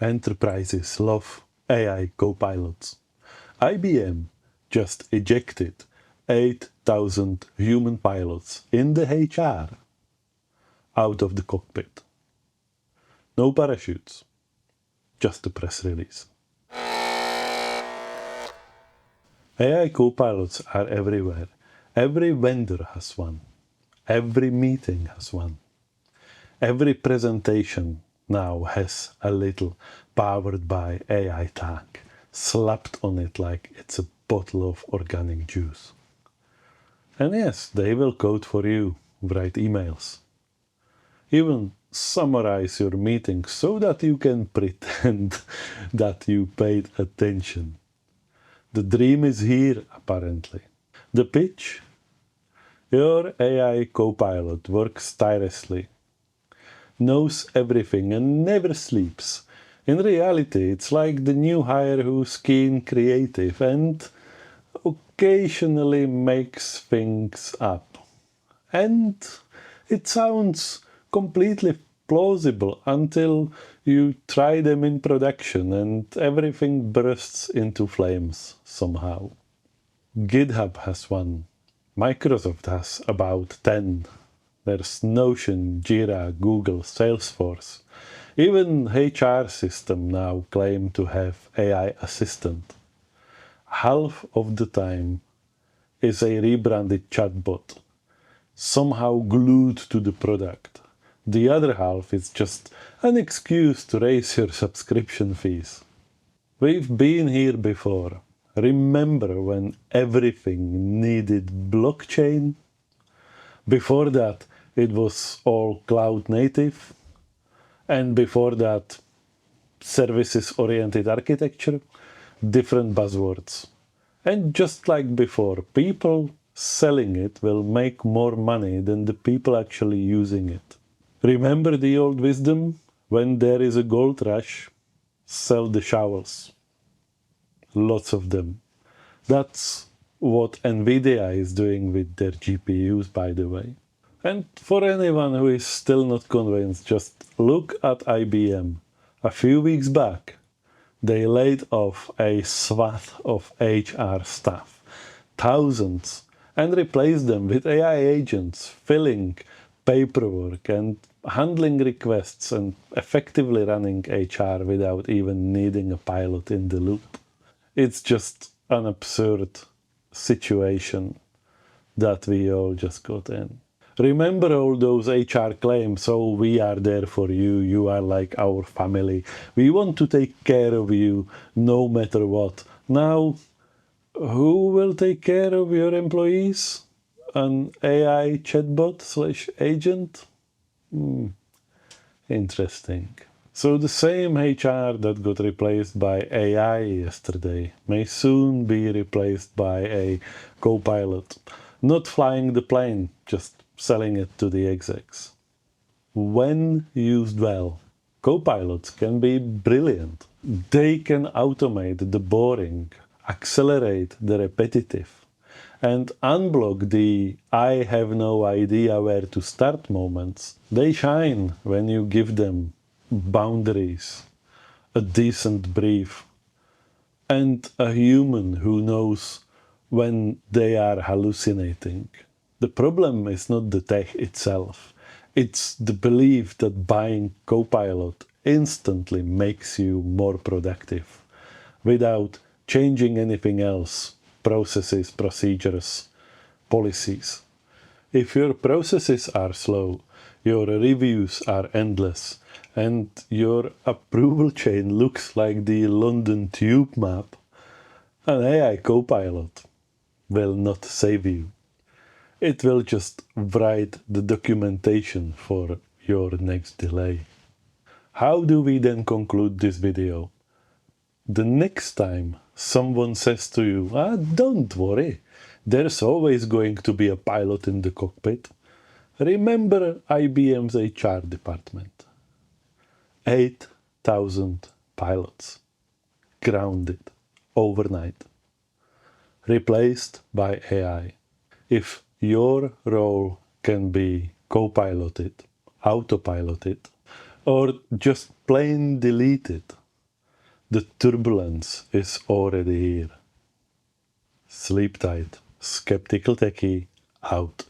Enterprises love AI copilots. IBM just ejected 8,000 human pilots in the HR out of the cockpit. No parachutes, just a press release. AI copilots are everywhere. Every vendor has one. Every meeting has one. Every presentation now has a little powered by AI tag slapped on it like it's a bottle of organic juice. And yes, they will code for you, write emails, even summarize your meeting so that you can pretend that you paid attention. The dream is here, apparently. The pitch? Your AI copilot works tirelessly, knows everything and never sleeps. In reality, it's like the new hire who's keen, creative and occasionally makes things up. And it sounds completely plausible until you try them in production and everything bursts into flames somehow. GitHub has one. Microsoft has about 10. There's Notion, Jira, Google, Salesforce. Even HR system now claim to have AI assistant. Half of the time is a rebranded chatbot, somehow glued to the product. The other half is just an excuse to raise your subscription fees. We've been here before. Remember when everything needed blockchain? Before that, it was all cloud native. And before that, services-oriented architecture, different buzzwords. And just like before, people selling it will make more money than the people actually using it. Remember the old wisdom? When there is a gold rush, sell the shovels. Lots of them. That's what NVIDIA is doing with their GPUs, by the way. And for anyone who is still not convinced, just look at IBM. A few weeks back, they laid off a swath of HR staff, thousands, and replaced them with AI agents, filling paperwork and handling requests and effectively running HR without even needing a pilot in the loop. It's just an absurd situation that we all just got in. Remember all those HR claims, oh, we are there for you, you are like our family, we want to take care of you no matter what. Now, who will take care of your employees? An AI chatbot/agent? Interesting. So the same HR that got replaced by AI yesterday may soon be replaced by a copilot. Not flying the plane, just selling it to the execs. When used well, copilots can be brilliant. They can automate the boring, accelerate the repetitive, and unblock the I have no idea where to start moments. They shine when you give them boundaries, a decent brief, and a human who knows when they are hallucinating. The problem is not the tech itself, it's the belief that buying Copilot instantly makes you more productive, without changing anything else, processes, procedures, policies. If your processes are slow, your reviews are endless, and your approval chain looks like the London Tube map, an AI copilot will not save you. It will just write the documentation for your next delay. How do we then conclude this video? The next time someone says to you, don't worry, there's always going to be a pilot in the cockpit, remember IBM's HR department. 8,000 pilots, grounded overnight, replaced by AI. If your role can be co-piloted, autopiloted, or just plain deleted, The turbulence is already here. Sleep tight. Skeptical Techie out.